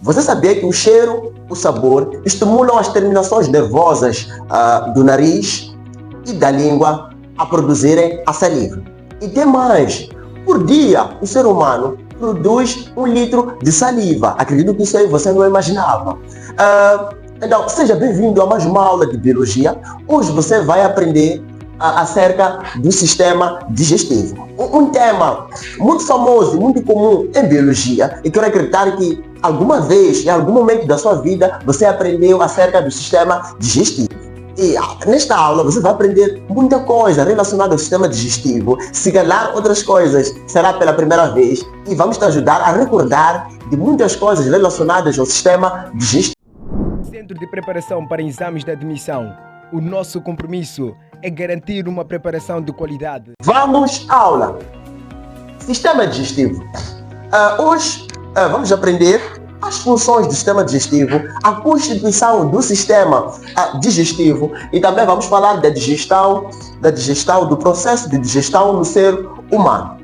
Você sabia que o cheiro, o sabor, estimulam as terminações nervosas do nariz e da língua a produzirem a saliva? E tem mais. Por dia, o ser humano produz 1 litro de saliva. Acredito que isso aí você não imaginava. Então, seja bem-vindo a mais uma aula de biologia. Hoje você vai aprender acerca do sistema digestivo. Um tema muito famoso e muito comum em biologia, e quero acreditar que alguma vez, em algum momento da sua vida, você aprendeu acerca do sistema digestivo. E nesta aula você vai aprender muita coisa relacionada ao sistema digestivo. Se calhar outras coisas será pela primeira vez, e vamos te ajudar a recordar de muitas coisas relacionadas ao sistema digestivo. Centro de Preparação para Exames de Admissão. O nosso compromisso é garantir uma preparação de qualidade. Vamos à aula. Sistema digestivo. Hoje vamos aprender as funções do sistema digestivo, a constituição do sistema digestivo, e também vamos falar da digestão, do processo de digestão no ser humano.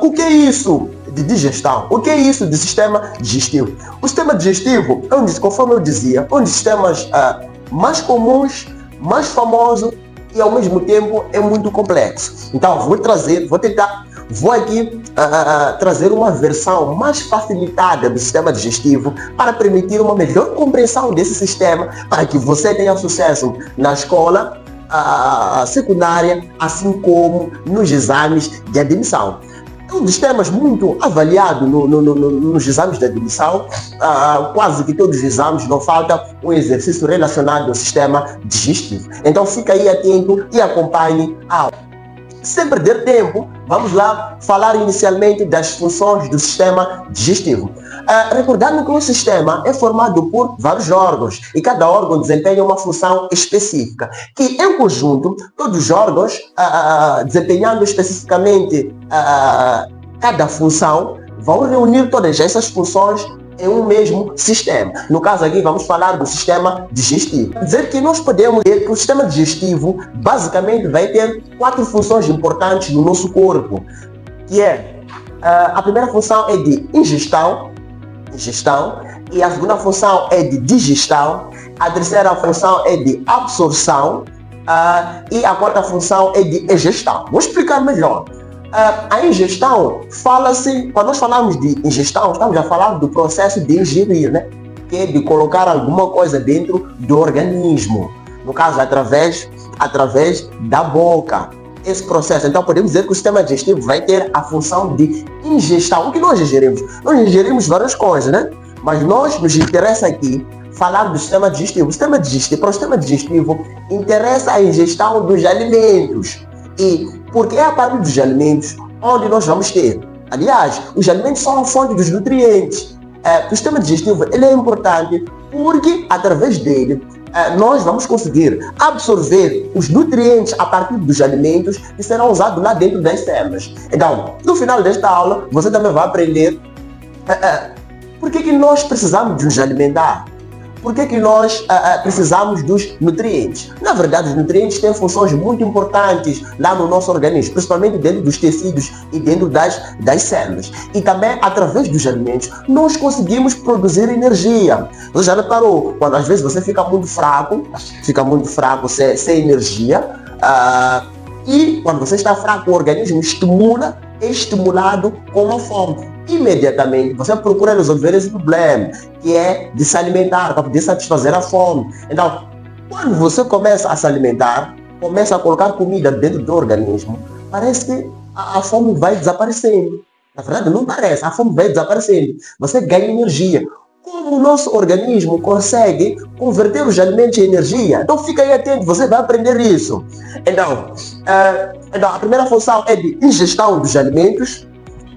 O que é isso de digestão? O que é isso de sistema digestivo? O sistema digestivo é, conforme eu dizia, um dos sistemas mais comuns, mais famoso e ao mesmo tempo é muito complexo. Então vou aqui trazer uma versão mais facilitada do sistema digestivo para permitir uma melhor compreensão desse sistema, para que você tenha sucesso na escola secundária, assim como nos exames de admissão. É um dos temas muito avaliado nos exames de admissão. Quase que todos os exames não falta um exercício relacionado ao sistema digestivo. Então fica aí atento e acompanhe a aula. Sem perder tempo, vamos lá falar inicialmente das funções do sistema digestivo. Recordando que o sistema é formado por vários órgãos e cada órgão desempenha uma função específica, que em conjunto, todos os órgãos, desempenhando especificamente cada função, vão reunir todas essas funções em um mesmo sistema. No caso aqui vamos falar do sistema digestivo. Dizer que nós podemos ver que o sistema digestivo basicamente vai ter 4 funções importantes no nosso corpo, que é a primeira função é de ingestão, e a segunda função é de digestão, a terceira função é de absorção e a quarta função é de egestão. Vou explicar melhor. A ingestão, quando nós falamos de ingestão, estamos a falar do processo de ingerir, né? Que é de colocar alguma coisa dentro do organismo, no caso através da boca. Esse processo, então podemos dizer que o sistema digestivo vai ter a função de ingestão. O que nós ingerimos? Nós ingerimos várias coisas, né? Mas nos interessa aqui falar do sistema digestivo. Para o sistema digestivo interessa a ingestão dos alimentos. E porque é a partir dos alimentos onde nós vamos ter. Aliás, os alimentos são a fonte dos nutrientes. O sistema digestivo ele é importante porque, através dele, nós vamos conseguir absorver os nutrientes a partir dos alimentos que serão usados lá dentro das células. Então, no final desta aula, você também vai aprender por que nós precisamos de nos alimentar. Por que nós precisamos dos nutrientes? Na verdade, os nutrientes têm funções muito importantes lá no nosso organismo, principalmente dentro dos tecidos e dentro das células. E também, através dos alimentos, nós conseguimos produzir energia. Você já reparou? Quando às vezes você fica muito fraco sem energia, e quando você está fraco, o organismo é estimulado com a fome. Imediatamente você procura resolver esse problema, que é de se alimentar, para poder satisfazer a fome. Então, quando você começa a se alimentar, começa a colocar comida dentro do organismo, parece que a fome vai desaparecendo. Na verdade, não parece, a fome vai desaparecendo. Você ganha energia. Como o nosso organismo consegue converter os alimentos em energia? Então fica aí atento, você vai aprender isso. Então, a primeira função é de ingestão dos alimentos,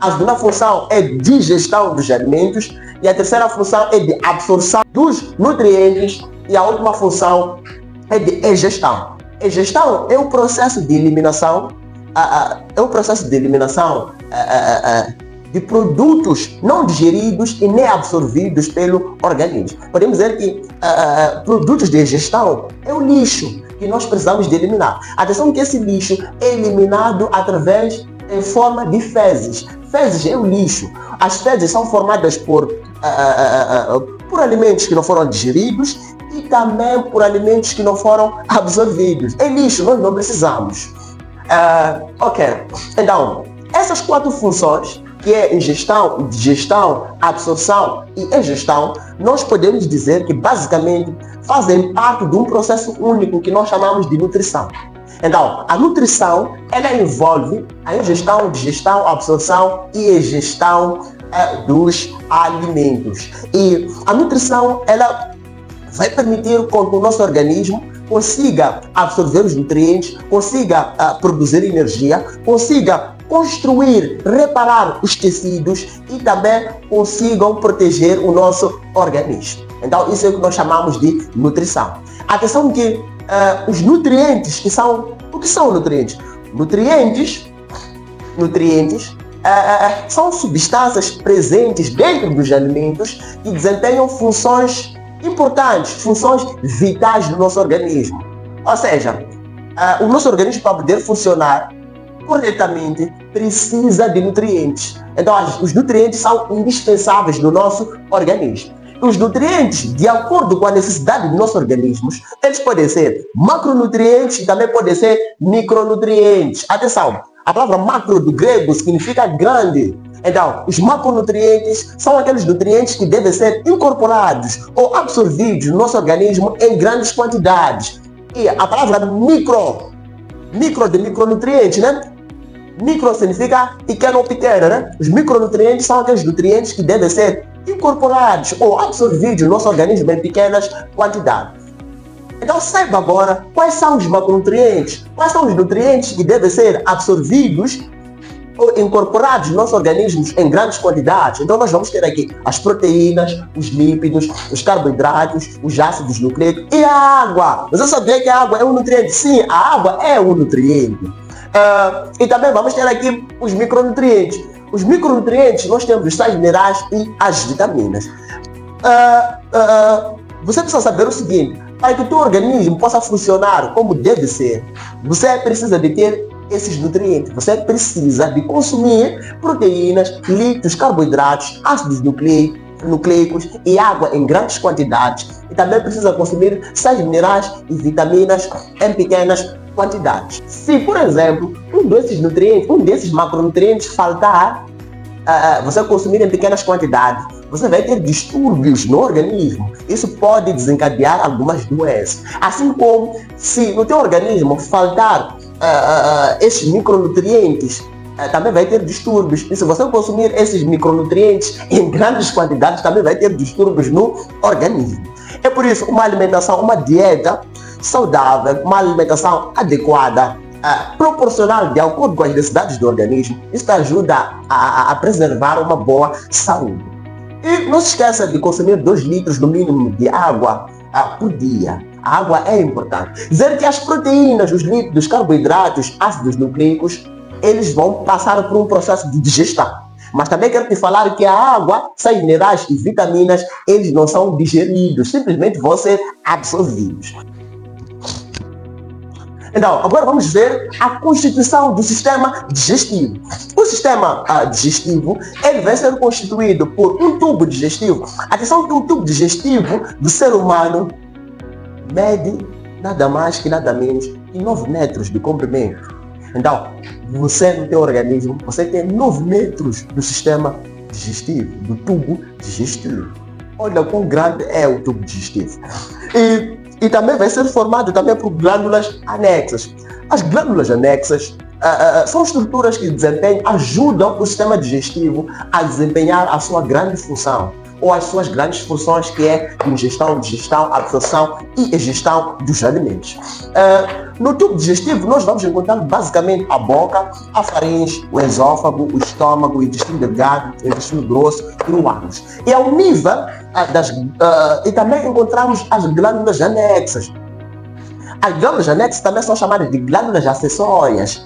a segunda função é digestão dos alimentos e a terceira função é de absorção dos nutrientes e a última função é de egestão. Egestão é o processo de eliminação, de produtos não digeridos e nem absorvidos pelo organismo. Podemos dizer que produtos de egestão é o lixo que nós precisamos de eliminar. Atenção que esse lixo é eliminado em forma de fezes. Fezes é o lixo. As fezes são formadas por por alimentos que não foram digeridos e também por alimentos que não foram absorvidos. É lixo, nós não precisamos. Ok, então, essas 4 funções, que é ingestão, digestão, absorção e egestão, nós podemos dizer que basicamente fazem parte de um processo único que nós chamamos de nutrição. Então, a nutrição, ela envolve a ingestão, digestão, absorção e egestão dos alimentos. E a nutrição, ela vai permitir que o nosso organismo consiga absorver os nutrientes, consiga produzir energia, consiga construir, reparar os tecidos e também consigam proteger o nosso organismo. Então, isso é o que nós chamamos de nutrição. Atenção que os nutrientes, que são... O que são nutrientes? Nutrientes são substâncias presentes dentro dos alimentos que desempenham funções importantes, funções vitais do nosso organismo. Ou seja, o nosso organismo, para poder funcionar corretamente, precisa de nutrientes. Então, os nutrientes são indispensáveis no nosso organismo. Os nutrientes, de acordo com a necessidade dos nossos organismos, eles podem ser macronutrientes e também podem ser micronutrientes. Atenção, a palavra macro do grego significa grande. Então, os macronutrientes são aqueles nutrientes que devem ser incorporados ou absorvidos no nosso organismo em grandes quantidades. E a palavra micro de micronutrientes, né? Micro significa pequeno ou pequena, né? Os micronutrientes são aqueles nutrientes que devem ser incorporados ou absorvidos no nosso organismo em pequenas quantidades. Então saiba agora quais são os macronutrientes, quais são os nutrientes que devem ser absorvidos ou incorporados no nosso organismo em grandes quantidades. Então nós vamos ter aqui as proteínas, os lípidos, os carboidratos, os ácidos nucleicos e a água. Você sabia que a água é um nutriente? Sim, a água é um nutriente. E também vamos ter aqui os micronutrientes. Os micronutrientes, nós temos os sais minerais e as vitaminas. Você precisa saber o seguinte: para que o teu organismo possa funcionar como deve ser, você precisa de ter esses nutrientes. Você precisa de consumir proteínas, lípidos, carboidratos, ácidos nucleicos e água em grandes quantidades. E também precisa consumir sais minerais e vitaminas em pequenas quantidades. Se, por exemplo, um desses macronutrientes faltar, você consumir em pequenas quantidades, você vai ter distúrbios no organismo. Isso pode desencadear algumas doenças. Assim como, se no teu organismo faltar esses micronutrientes, também vai ter distúrbios. E se você consumir esses micronutrientes em grandes quantidades, também vai ter distúrbios no organismo. É por isso, uma alimentação, uma dieta saudável, uma alimentação adequada, proporcional de acordo com as necessidades do organismo, isso ajuda a preservar uma boa saúde. E não se esqueça de consumir 2 litros no mínimo de água por dia. A água é importante. Dizer que as proteínas, os lípidos, os carboidratos, ácidos nucleicos, eles vão passar por um processo de digestão. Mas também quero te falar que a água, sais minerais e vitaminas, eles não são digeridos, simplesmente vão ser absorvidos. Então, agora vamos ver a constituição do sistema digestivo. O sistema digestivo, ele vai ser constituído por um tubo digestivo. Atenção que o tubo digestivo do ser humano mede nada mais que nada menos que 9 metros de comprimento. Então, você no teu organismo, você tem 9 metros do sistema digestivo, do tubo digestivo. Olha quão grande é o tubo digestivo. E também vai ser formado também por glândulas anexas. As glândulas anexas são estruturas que ajudam o sistema digestivo a desempenhar a sua grande função, ou as suas grandes funções, que é ingestão, digestão, absorção e egestão dos alimentos. No tubo digestivo, nós vamos encontrar basicamente a boca, a faringe, o esôfago, o estômago, o intestino delgado, o intestino grosso e o ânus. E ao nível e também encontramos as glândulas anexas. As glândulas anexas também são chamadas de glândulas acessórias.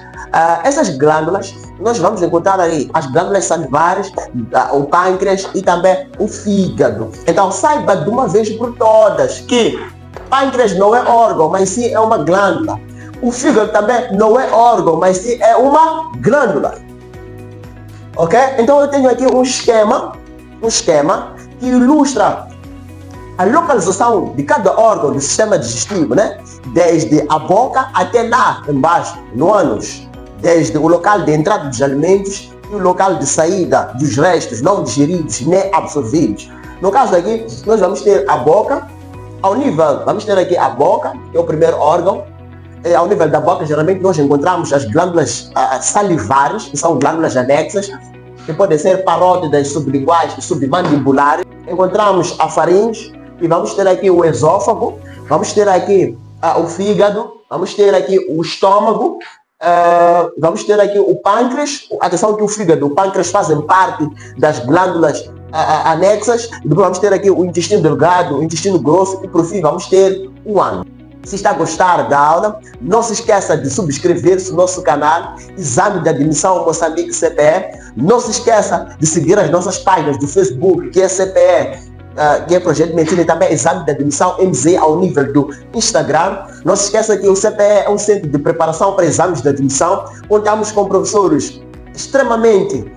Essas glândulas, nós vamos encontrar aí as glândulas salivares, o pâncreas e também o fígado. Então saiba de uma vez por todas que pâncreas não é órgão, mas sim é uma glândula. O fígado também não é órgão, mas sim é uma glândula. Ok? Então eu tenho aqui um esquema que que ilustra a localização de cada órgão do sistema digestivo, né? Desde a boca até lá embaixo, no ânus, desde o local de entrada dos alimentos e o local de saída dos restos não digeridos nem absorvidos. No caso aqui, nós vamos ter a boca, ao nível, vamos ter aqui a boca, que é o primeiro órgão. Ao nível da boca, geralmente nós encontramos as glândulas salivares, que são glândulas anexas, que podem ser parótidas sublinguais e submandibulares. Encontramos a faringe, e vamos ter aqui o esôfago, vamos ter aqui o fígado, vamos ter aqui o estômago, vamos ter aqui o pâncreas. Atenção que o fígado e o pâncreas fazem parte das glândulas anexas. Depois vamos ter aqui o intestino delgado, o intestino grosso e por fim vamos ter o ânus. Se está a gostar da aula, não se esqueça de subscrever-se no nosso canal Exame de Admissão Moçambique CPE. Não se esqueça de seguir as nossas páginas do Facebook, que é CPE, que é Projeto de Medicina, e também Exame de Admissão MZ ao nível do Instagram. Não se esqueça que o CPE é um centro de preparação para exames de admissão. Contamos com professores extremamente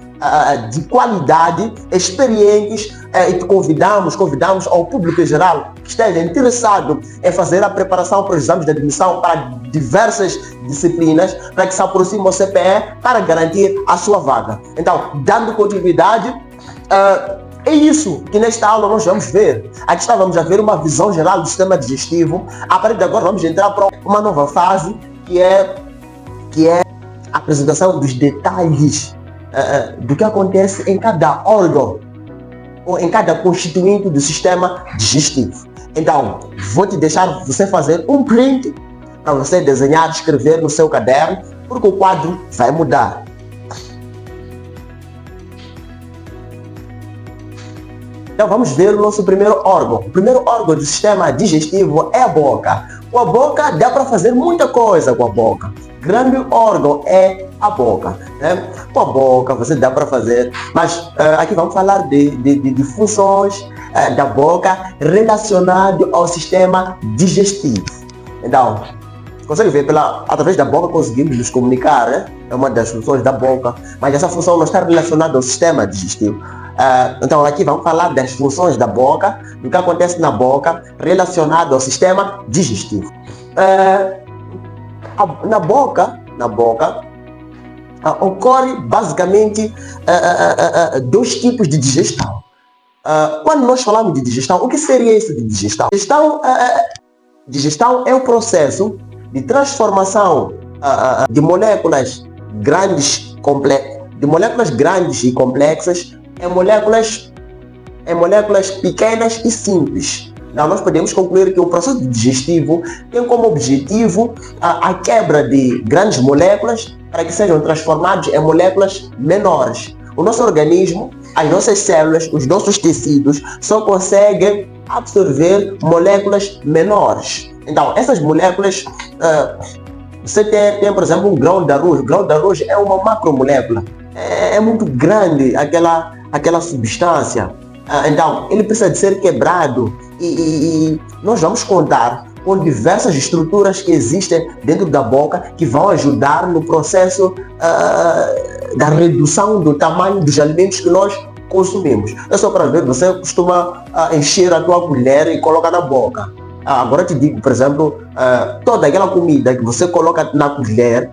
de qualidade, experientes, e convidamos ao público em geral que esteja interessado em fazer a preparação para os exames de admissão para diversas disciplinas, para que se aproxime ao CPE para garantir a sua vaga. Então, dando continuidade, é isso que nesta aula nós vamos ver. Aqui vamos a ver uma visão geral do sistema digestivo. A partir de agora vamos entrar para uma nova fase, que é a apresentação dos detalhes do que acontece em cada órgão ou em cada constituinte do sistema digestivo. Então, vou te deixar você fazer um print para você desenhar, escrever no seu caderno, porque o quadro vai mudar. Então vamos ver o nosso primeiro órgão. O primeiro órgão do sistema digestivo é a boca. Com a boca dá para fazer muita coisa com a boca. Grande órgão é a boca, né? Com a boca você dá para fazer, mas aqui vamos falar de funções da boca relacionado ao sistema digestivo. Então, consegue ver, através da boca conseguimos nos comunicar, né? É uma das funções da boca, mas essa função não está relacionada ao sistema digestivo. Então aqui vamos falar das funções da boca, do que acontece na boca relacionado ao sistema digestivo. Na boca ocorre basicamente dois tipos de digestão. Quando nós falamos de digestão, o que seria isso de digestão? Digestão é o processo de transformação de moléculas grandes e complexas em moléculas pequenas e simples. Então, nós podemos concluir que o processo digestivo tem como objetivo a quebra de grandes moléculas para que sejam transformadas em moléculas menores. O nosso organismo, as nossas células, os nossos tecidos só conseguem absorver moléculas menores. Então, essas moléculas, você tem, por exemplo, um grão de arroz. O grão de arroz é uma macromolécula. É muito grande aquela substância. Então, ele precisa de ser quebrado e nós vamos contar com diversas estruturas que existem dentro da boca que vão ajudar no processo da redução do tamanho dos alimentos que nós consumimos. É só para ver, você costuma encher a tua colher e coloca na boca. Agora te digo, por exemplo, toda aquela comida que você coloca na colher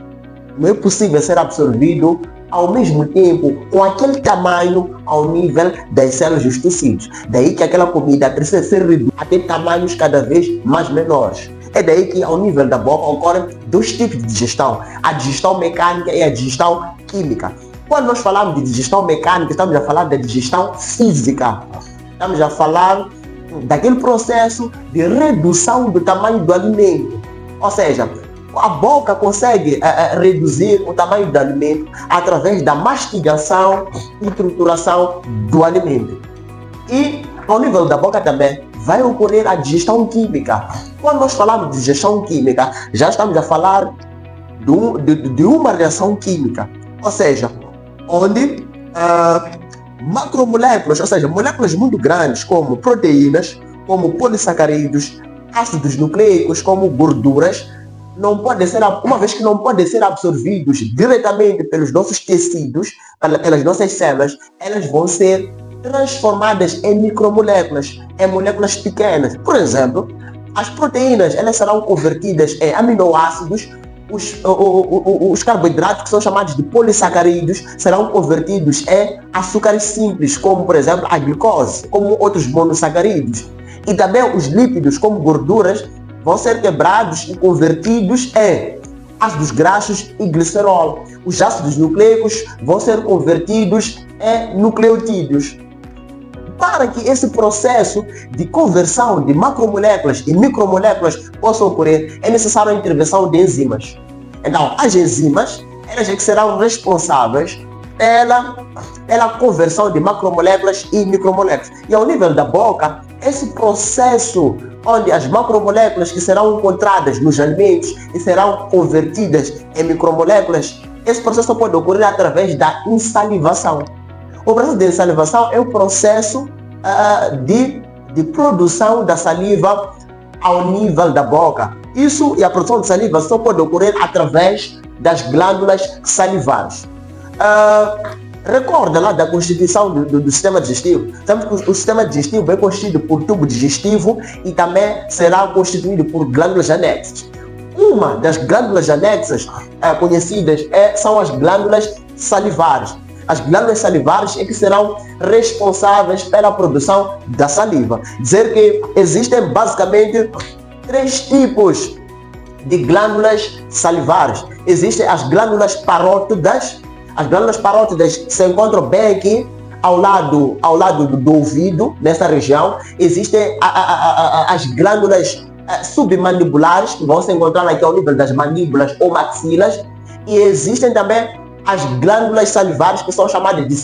não é possível ser absorvido ao mesmo tempo com aquele tamanho ao nível das células dos tecidos. Daí que aquela comida precisa ser reduzida até tamanhos cada vez mais menores. É daí que ao nível da boca ocorrem dois tipos de digestão: a digestão mecânica e a digestão química. Quando nós falamos de digestão mecânica, estamos a falar da digestão física. Estamos a falar daquele processo de redução do tamanho do alimento. Ou seja, a boca consegue reduzir o tamanho do alimento através da mastigação e trituração do alimento. E ao nível da boca também vai ocorrer a digestão química. Quando nós falamos de digestão química, já estamos a falar de uma reação química. Ou seja, onde macromoléculas, ou seja, moléculas muito grandes como proteínas, como polissacarídeos, ácidos nucleicos, como gorduras, não podem ser, uma vez que não podem ser absorvidos diretamente pelos nossos tecidos, pelas nossas células, elas vão ser transformadas em micromoléculas, em moléculas pequenas. Por exemplo, as proteínas elas serão convertidas em aminoácidos, os carboidratos que são chamados de polissacarídeos serão convertidos em açúcares simples, como por exemplo a glicose, como outros monossacarídeos. E também os lípidos, como gorduras, vão ser quebrados e convertidos em ácidos graxos e glicerol. Os ácidos nucleicos vão ser convertidos em nucleotídeos. Para que esse processo de conversão de macromoléculas e micromoléculas possa ocorrer, é necessária a intervenção de enzimas. Então, as enzimas, elas é que serão responsáveis pela conversão de macromoléculas e micromoléculas. E ao nível da boca, esse processo onde as macromoléculas que serão encontradas nos alimentos e serão convertidas em micromoléculas, esse processo pode ocorrer através da insalivação. O processo de insalivação é o processo de produção da saliva ao nível da boca. Isso e a produção de saliva só pode ocorrer através das glândulas salivares. Recorda lá da constituição do sistema digestivo. Sabemos que o sistema digestivo é constituído por tubo digestivo e também será constituído por glândulas anexas. Uma das glândulas anexas conhecidas são as glândulas salivares. As glândulas salivares é que serão responsáveis pela produção da saliva. Dizer que existem basicamente 3 tipos de glândulas salivares. Existem as glândulas parótidas. As glândulas parótidas se encontram bem aqui ao lado do ouvido, nessa região. Existem as glândulas submandibulares, que vão se encontrar aqui ao nível das mandíbulas ou maxilas. E existem também as glândulas salivares, que são chamadas de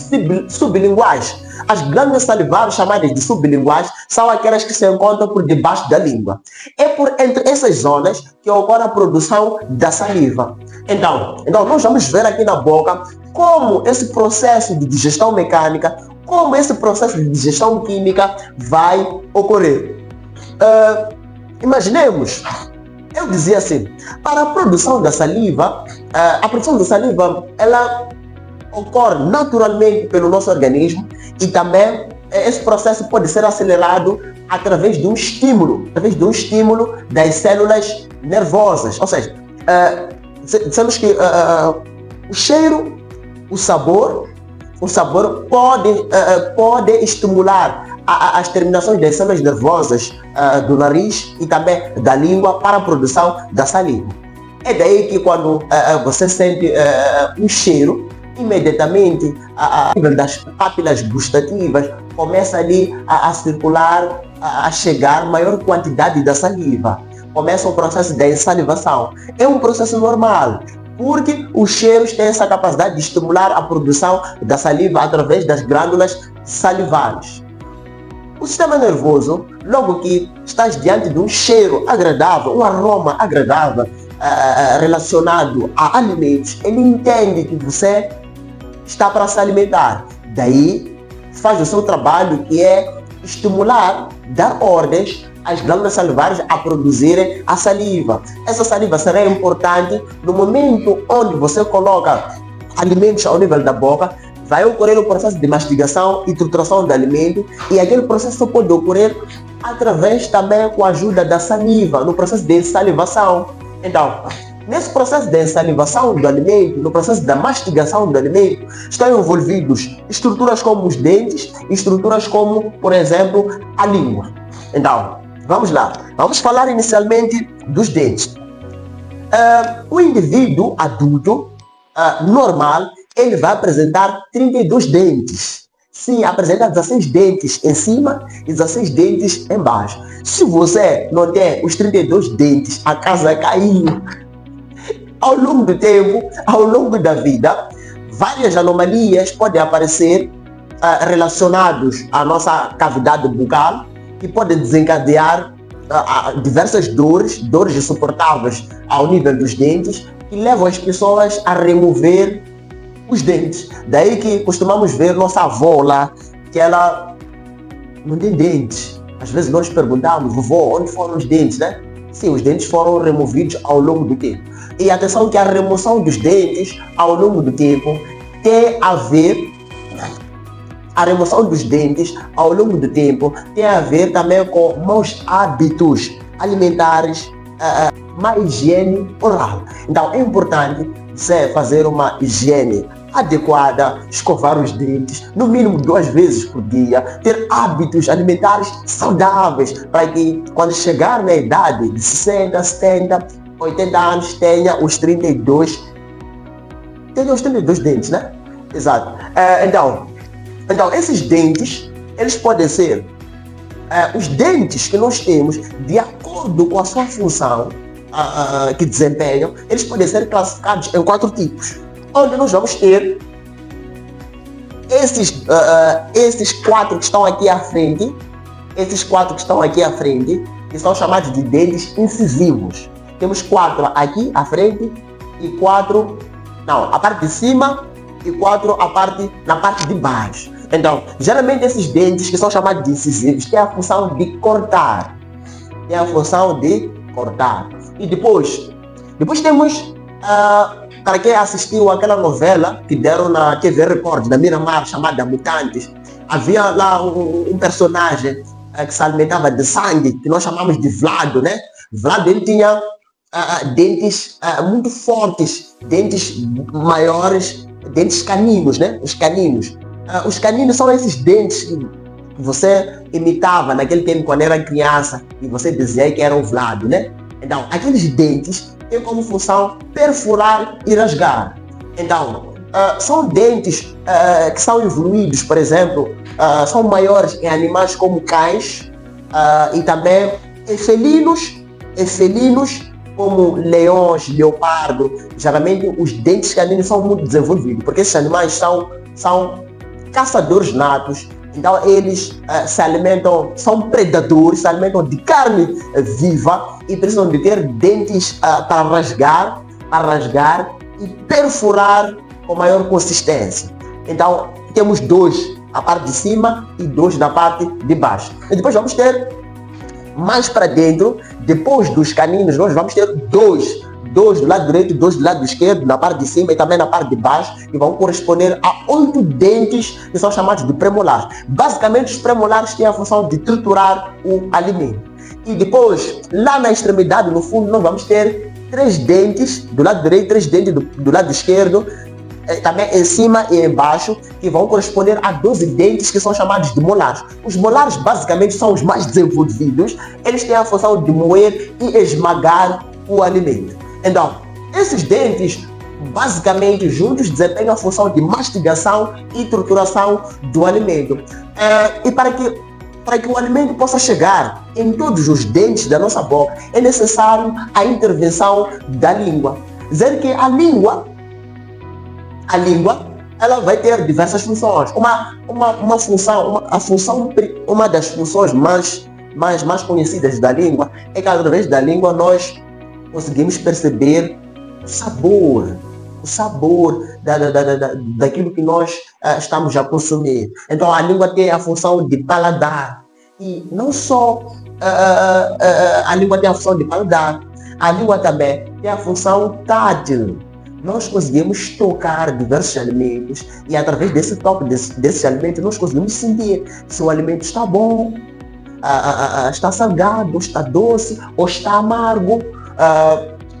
sublinguais. As glândulas salivares chamadas de sublinguais são aquelas que se encontram por debaixo da língua. É por entre essas zonas que ocorre a produção da saliva. Então nós vamos ver aqui na boca como esse processo de digestão mecânica, como esse processo de digestão química vai ocorrer. Imaginemos, eu dizia assim, para a produção da saliva, a produção da saliva ela ocorre naturalmente pelo nosso organismo e também esse processo pode ser acelerado através de um estímulo das células nervosas. Ou seja, dissemos que o cheiro, o sabor pode estimular as terminações das células nervosas do nariz e também da língua para a produção da saliva. É daí que quando você sente um cheiro, imediatamente a nível das papilas gustativas começa ali a circular, a chegar maior quantidade da saliva. Começa o processo da insalivação. É um processo normal, porque os cheiros têm essa capacidade de estimular a produção da saliva através das glândulas salivares. O sistema nervoso, logo que estás diante de um cheiro agradável, um aroma agradável relacionado a alimentos, ele entende que você está para se alimentar. Daí faz o seu trabalho, que é estimular, dar ordens às glândulas salivares a produzirem a saliva. Essa saliva será importante no momento onde você coloca alimentos ao nível da boca. Vai ocorrer o processo de mastigação e trituração do alimento, e aquele processo pode ocorrer através também com a ajuda da saliva, no processo de salivação. Então, nesse processo de salivação do alimento, no processo da mastigação do alimento, estão envolvidos estruturas como os dentes, estruturas como, por exemplo, a língua. Então, vamos lá. Vamos falar inicialmente dos dentes. O indivíduo adulto normal, ele vai apresentar 32 dentes. Sim, apresenta 16 dentes em cima e 16 dentes embaixo. Se você não tem os 32 dentes, a casa caiu. Ao longo do tempo, ao longo da vida, várias anomalias podem aparecer relacionadas à nossa cavidade bucal, que podem desencadear diversas dores insuportáveis ao nível dos dentes, que levam as pessoas a remover os dentes. Daí que costumamos ver nossa avó lá, que ela não tem dentes. Às vezes nós perguntamos, vovó, onde foram os dentes, né? Sim, os dentes foram removidos ao longo do tempo. E atenção que a remoção dos dentes ao longo do tempo tem a ver a remoção dos dentes ao longo do tempo tem a ver também com maus hábitos alimentares, má higiene oral. Então é importante você fazer uma higiene adequada, escovar os dentes no mínimo 2 vezes por dia, ter hábitos alimentares saudáveis para que quando chegar na idade de 60, 70, 80 anos tenha os 32 dentes, né? Exato. Então esses dentes, eles podem ser os dentes que nós temos de acordo com a sua função que desempenham, eles podem ser classificados em 4 tipos, onde nós vamos ter esses 4 que estão aqui à frente, que são chamados de dentes incisivos. Temos 4 aqui à frente e 4, a parte de cima e 4 na parte de baixo. Então, geralmente esses dentes que são chamados de incisivos têm a função de cortar. E depois temos, para quem assistiu àquela novela que deram na TV Record, da Miramar, chamada Mutantes, havia lá um personagem que se alimentava de sangue, que nós chamamos de Vlado, né? Vlado, ele tinha dentes muito fortes, dentes maiores, dentes caninos, né? Os caninos são esses dentes que você imitava naquele tempo quando era criança e você dizia que era o Vlado, né? Então, aqueles dentes têm como função perfurar e rasgar. Então, são dentes que são evoluídos, por exemplo, são maiores em animais como cães e também em felinos como leões, leopardo. Geralmente os dentes caninos são muito desenvolvidos, porque esses animais são caçadores natos. Então eles se alimentam, são predadores, se alimentam de carne viva e precisam de ter dentes para rasgar e perfurar com maior consistência. Então temos 2 na parte de cima e 2 na parte de baixo. E depois vamos ter mais para dentro, depois dos caninos, nós vamos ter 2 do lado direito e 2 do lado esquerdo, na parte de cima e também na parte de baixo, que vão corresponder a 8 dentes que são chamados de premolares. Basicamente, os premolares têm a função de triturar o alimento. E depois, lá na extremidade, no fundo, nós vamos ter 3 dentes do lado direito, 3 dentes do lado esquerdo, também em cima e embaixo, que vão corresponder a 12 dentes que são chamados de molares. Os molares basicamente são os mais desenvolvidos, eles têm a função de moer e esmagar o alimento. Então, esses dentes basicamente juntos desempenham a função de mastigação e trituração do alimento. E para que o alimento possa chegar em todos os dentes da nossa boca, é necessário a intervenção da língua. Dizer que a língua ela vai ter diversas funções. Uma das funções mais conhecidas da língua é que através da língua nós conseguimos perceber o sabor daquilo que nós estamos a consumir. Então a língua tem a função de paladar. E não só a língua tem a função de paladar, a língua também tem a função tátil. Nós conseguimos tocar diversos alimentos e através desse toque desses alimentos nós conseguimos sentir se o alimento está bom, está salgado, está doce, ou está amargo,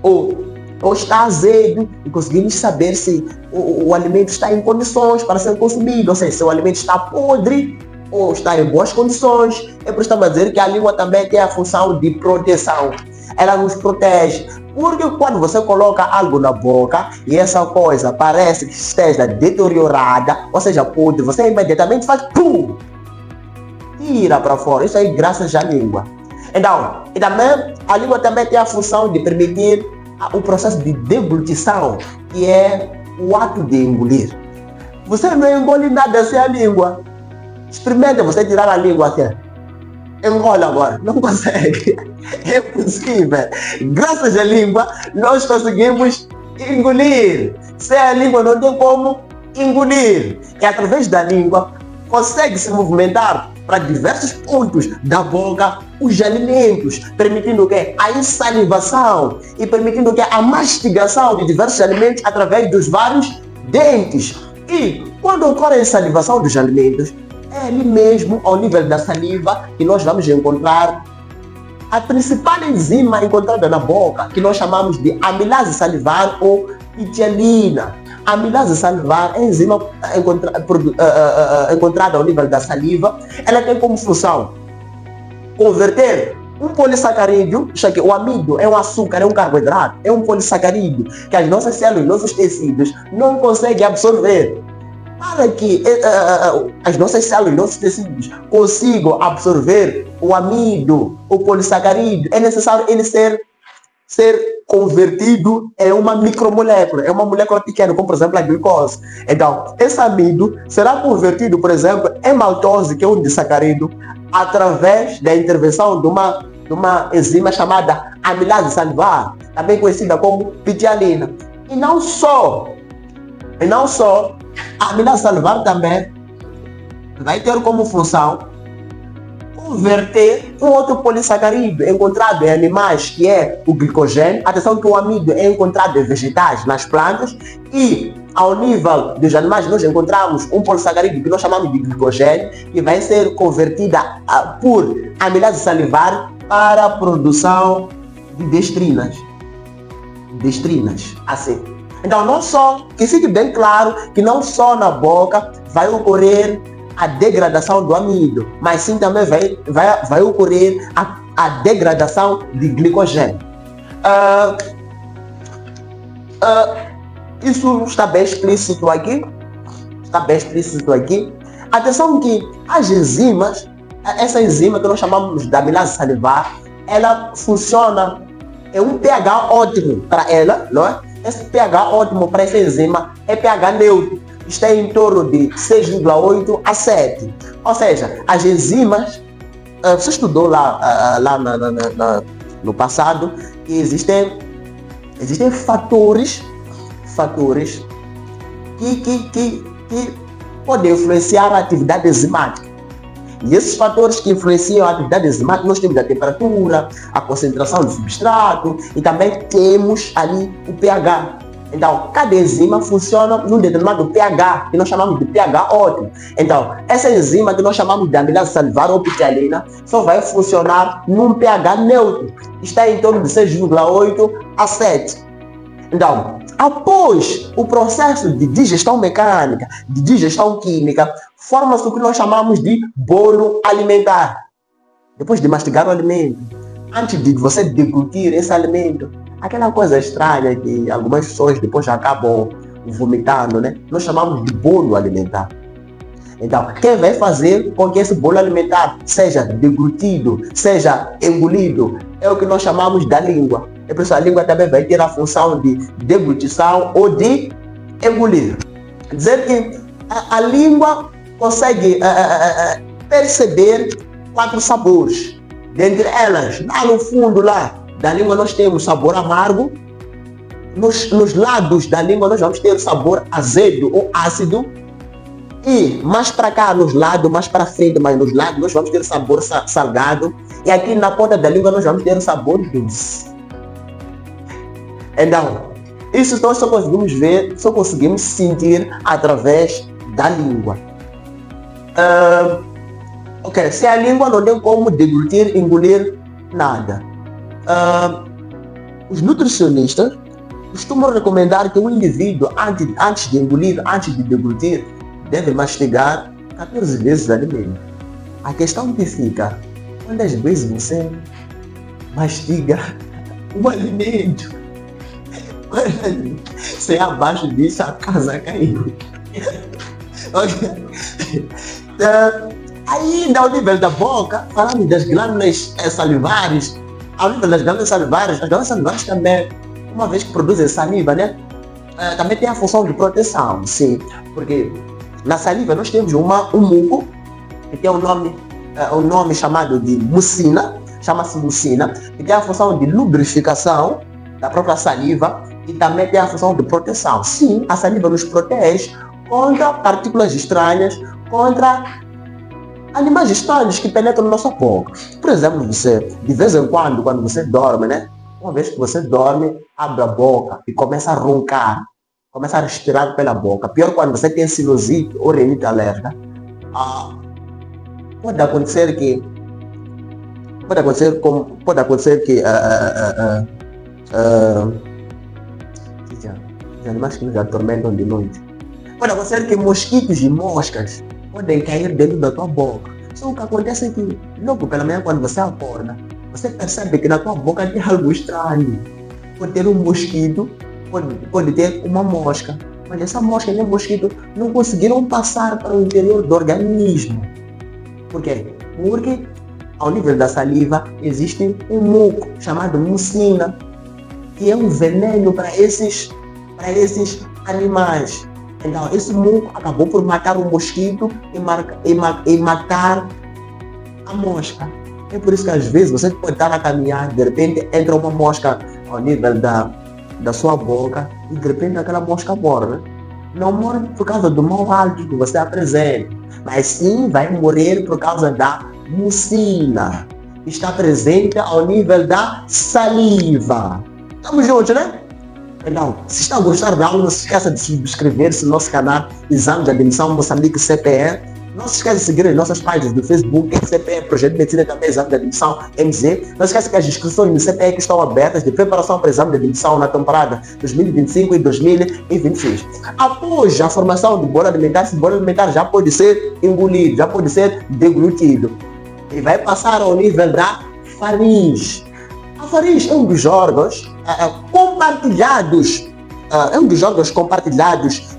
ou está azedo, e conseguimos saber se o alimento está em condições para ser consumido, ou seja, se o alimento está podre ou está em boas condições. É por isso que estamos a dizer que a língua também tem a função de proteção. Ela nos protege, porque quando você coloca algo na boca e essa coisa parece que esteja deteriorada, ou seja, podre, você imediatamente faz pum, tira para fora. Isso aí graças à língua. Então, e também, a língua também tem a função de permitir o processo de deglutição, que é o ato de engolir. Você não engole nada sem a língua. Experimenta você tirar a língua assim. Engola agora, não consegue. É possível. Graças à língua, nós conseguimos engolir. Sem a língua não tem como engolir. E através da língua, consegue se movimentar para diversos pontos da boca os alimentos, permitindo que a insalivação e permitindo que a mastigação de diversos alimentos através dos vários dentes. E Quando ocorre a salivação dos alimentos, é ali mesmo, ao nível da saliva, que nós vamos encontrar a principal enzima encontrada na boca, que nós chamamos de amilase salivar ou pitialina. A amilase salivar é a enzima encontrada ao nível da saliva. Ela tem como função converter um polissacarídeo, já que o amido é um açúcar, é um carboidrato, é um polissacarídeo que as nossas células, nossos tecidos não conseguem absorver. Para que as nossas células, nossos tecidos consigam absorver o amido, o polissacarídeo, é necessário ele ser convertido em uma micromolécula, é uma molécula pequena, como por exemplo a glicose. Então, esse amido será convertido, por exemplo, em maltose, que é um disacarídeo, através da intervenção de uma enzima chamada amilase salivar, também conhecida como pitialina. E não só, a amilase salivar também vai ter como função converter um outro polissacarídeo encontrado em animais, que é o glicogênio. Atenção que o amido é encontrado em vegetais, nas plantas, e ao nível dos animais nós encontramos um polissacarídeo que nós chamamos de glicogênio, que vai ser convertida por amilase salivar para a produção de destrinas. Assim. Então, não só, que fique bem claro que não só na boca vai ocorrer a degradação do amido, mas sim também vai ocorrer a degradação de glicogênio. Isso está bem explícito aqui. Atenção que as enzimas, essa enzima que nós chamamos de amilase salivar, ela funciona em um pH ótimo para ela, não é? Esse pH ótimo para essa enzima é pH neutro, está em torno de 6,8 a 7. Ou seja, as enzimas, você estudou lá no passado, que existem fatores que podem influenciar a atividade enzimática. E esses fatores que influenciam a atividade enzimática, nós temos a temperatura, a concentração do substrato e também temos ali o pH. Então, cada enzima funciona num determinado pH, que nós chamamos de pH ótimo. Então, essa enzima que nós chamamos de amilase salivar ou pitialina só vai funcionar num pH neutro. Está em torno de 6,8 a 7. Então, após o processo de digestão mecânica, de digestão química, forma-se o que nós chamamos de bolo alimentar. Depois de mastigar o alimento, antes de você deglutir esse alimento, aquela coisa estranha que algumas pessoas depois acabam vomitando, né? Nós chamamos de bolo alimentar. Então, quem vai fazer com que esse bolo alimentar seja deglutido, seja engolido, é o que nós chamamos da língua. É por isso que a língua também vai ter a função de deglutição ou de engolir. Dizer que a língua consegue perceber 4 sabores. Dentre elas, lá no fundo da língua nós temos sabor amargo. Nos lados da língua nós vamos ter sabor azedo ou ácido. E mais para cá, nos lados, mais para frente, mas nos lados nós vamos ter sabor salgado. E aqui na ponta da língua nós vamos ter o sabor doce. Então, isso nós só conseguimos ver, só conseguimos sentir através da língua. Se a língua não tem como deglutir, engolir nada. Os nutricionistas costumam recomendar que o indivíduo, antes de engolir, antes de deglutir, deve mastigar 14 vezes o alimento. A questão que fica, quantas vezes você mastiga o alimento? Se é abaixo disso, a casa caiu. Ainda ao nível da boca, falando das glândulas salivares, ao nível das glândulas salivares também, uma vez que produzem saliva, né? Também tem a função de proteção, sim, porque na saliva nós temos um muco, que tem um nome chamado de mucina, chama-se mucina, que tem a função de lubrificação da própria saliva e também tem a função de proteção. Sim, a saliva nos protege contra partículas estranhas, contra animais estranhos que penetram na nossa boca. Por exemplo, você, de vez em quando você dorme, né? Uma vez que você dorme, abre a boca e começa a roncar. começa a respirar pela boca. Pior quando você tem sinusite ou rinite alérgica. Pode acontecer que os animais que nos atormentam de noite. Pode acontecer que mosquitos e moscas podem cair dentro da tua boca. Só o que acontece é que logo pela manhã, quando você acorda, você percebe que na tua boca tem algo estranho. Pode ter um mosquito, pode ter uma mosca. Mas essa mosca e o mosquito não conseguiram passar para o interior do organismo. Por quê? Porque ao nível da saliva existe um muco chamado mucina, que é um veneno para esses animais. Então, esse muco acabou por matar o mosquito e matar a mosca. É por isso que às vezes você pode estar a caminhar, de repente entra uma mosca ao nível da sua boca e de repente aquela mosca morre. Não morre por causa do mau hálito que você apresenta, mas sim vai morrer por causa da mucina, que está presente ao nível da saliva. Estamos juntos, né? Então, se está a gostar da aula, não se esqueça de subscrever-se no nosso canal Exame de Admissão Moçambique CPE. Não se esqueça de seguir as nossas páginas do Facebook, CPE, Projeto de Medicina e também Exame de Admissão MZ. Não se esqueça que as inscrições no CPE que estão abertas de preparação para o Exame de Admissão na temporada 2025 e 2026. Após a formação de bolo alimentar, esse bolo alimentar já pode ser engolido, já pode ser deglutido. E vai passar ao nível da faringe. A faringe é um dos órgãos compartilhados,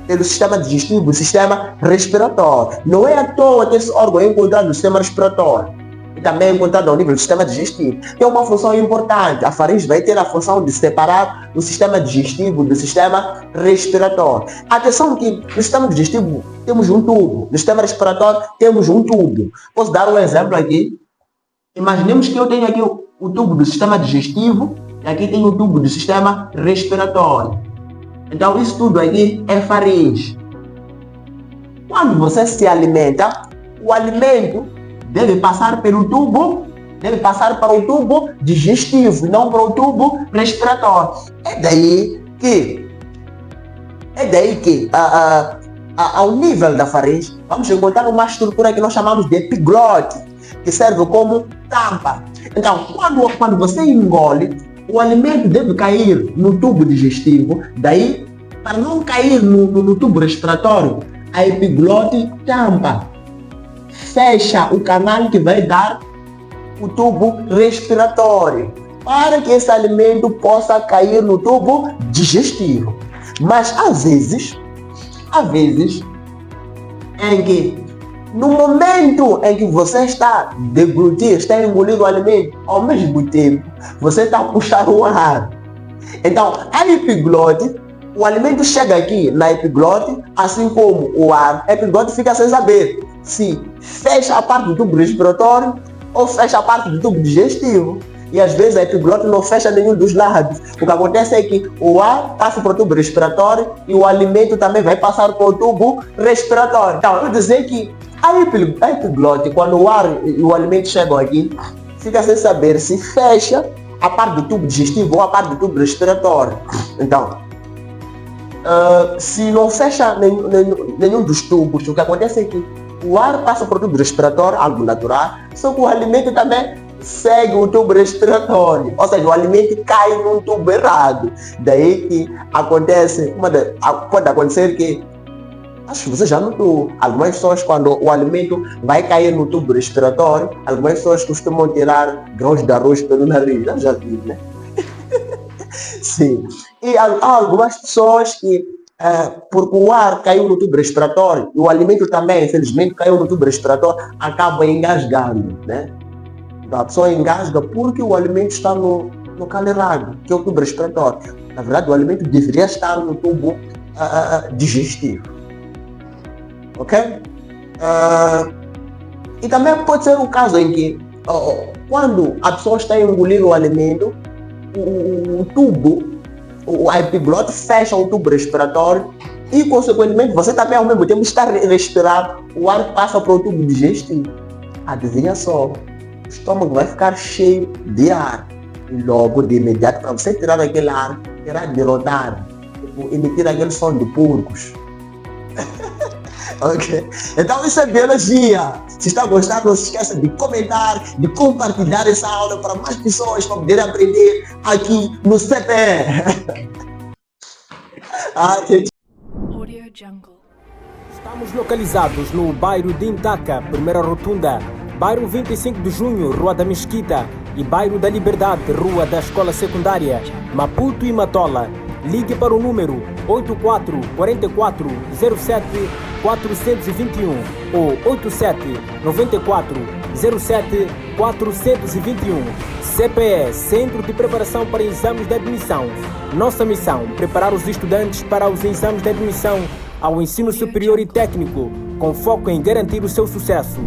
pelo sistema digestivo e sistema respiratório. Não é à toa que esse órgão é encontrado no sistema respiratório e também é encontrado ao nível do sistema digestivo. Tem uma função importante. A faringe vai ter a função de separar o sistema digestivo do sistema respiratório. Atenção que no sistema digestivo temos um tubo, no sistema respiratório temos um tubo. Posso dar um exemplo aqui? Imaginemos que eu tenho aqui o tubo do sistema digestivo e aqui tem o tubo do sistema respiratório. Então isso tudo aqui é faringe. Quando você se alimenta, o alimento deve passar para o tubo digestivo, não para o tubo respiratório. É daí que ao nível da faringe, vamos encontrar uma estrutura que nós chamamos de epiglote, que serve como tampa. Então, quando você engole, o alimento deve cair no tubo digestivo. Daí, para não cair no tubo respiratório, a epiglote tampa, fecha o canal que vai dar o tubo respiratório, para que esse alimento possa cair no tubo digestivo. Mas às vezes, em que no momento em que você está a deglutir, está a engolir o alimento, ao mesmo tempo, você está a puxar o ar. Então, a epiglote, o alimento chega aqui na epiglote, assim como o ar, a epiglote fica sem saber se fecha a parte do tubo respiratório ou fecha a parte do tubo digestivo. E às vezes a epiglote não fecha nenhum dos lados. O que acontece é que o ar passa para o tubo respiratório e o alimento também vai passar para o tubo respiratório. Então, eu vou dizer que a epiglote, quando o ar e o alimento chegam aqui, fica sem saber se fecha a parte do tubo digestivo ou a parte do tubo respiratório. Então, se não fecha nenhum dos tubos, o que acontece é que o ar passa para o tubo respiratório, algo natural, só que o alimento também segue o tubo respiratório, ou seja, o alimento cai num tubo errado. Daí que acontece, pode acontecer que, acho que você já notou, algumas pessoas quando o alimento vai cair no tubo respiratório, algumas pessoas costumam tirar grãos de arroz pelo nariz, já viu, né? Sim. E há algumas pessoas que, porque o ar caiu no tubo respiratório, e o alimento também, infelizmente, caiu no tubo respiratório, acaba engasgando, né? A pessoa engasga porque o alimento está no local errado, que é o tubo respiratório. Na verdade, o alimento deveria estar no tubo digestivo. Ok? E também pode ser um caso em que, quando a pessoa está a engolir o alimento, o tubo, a epiglote fecha o tubo respiratório e, consequentemente, você também ao mesmo tempo está a respirar, o ar passa para o tubo digestivo. Adivinha só, o estômago vai ficar cheio de ar. E logo, de imediato, para você tirar aquele ar, terá de rodar emitir aquele som de porcos. Ok? Então isso é biologia. Se está gostando, não se esqueça de comentar, de compartilhar essa aula para mais pessoas para poderem aprender aqui no CPE. Audio Jungle. Estamos localizados no bairro de Intaca, Primeira Rotunda, bairro 25 de Junho, Rua da Mesquita e bairro da Liberdade, Rua da Escola Secundária, Maputo e Matola. Ligue para o número 84 44 07 421 ou 87 94 07 421. CPE, Centro de Preparação para Exames de Admissão. Nossa missão: preparar os estudantes para os exames de admissão ao ensino superior e técnico, com foco em garantir o seu sucesso.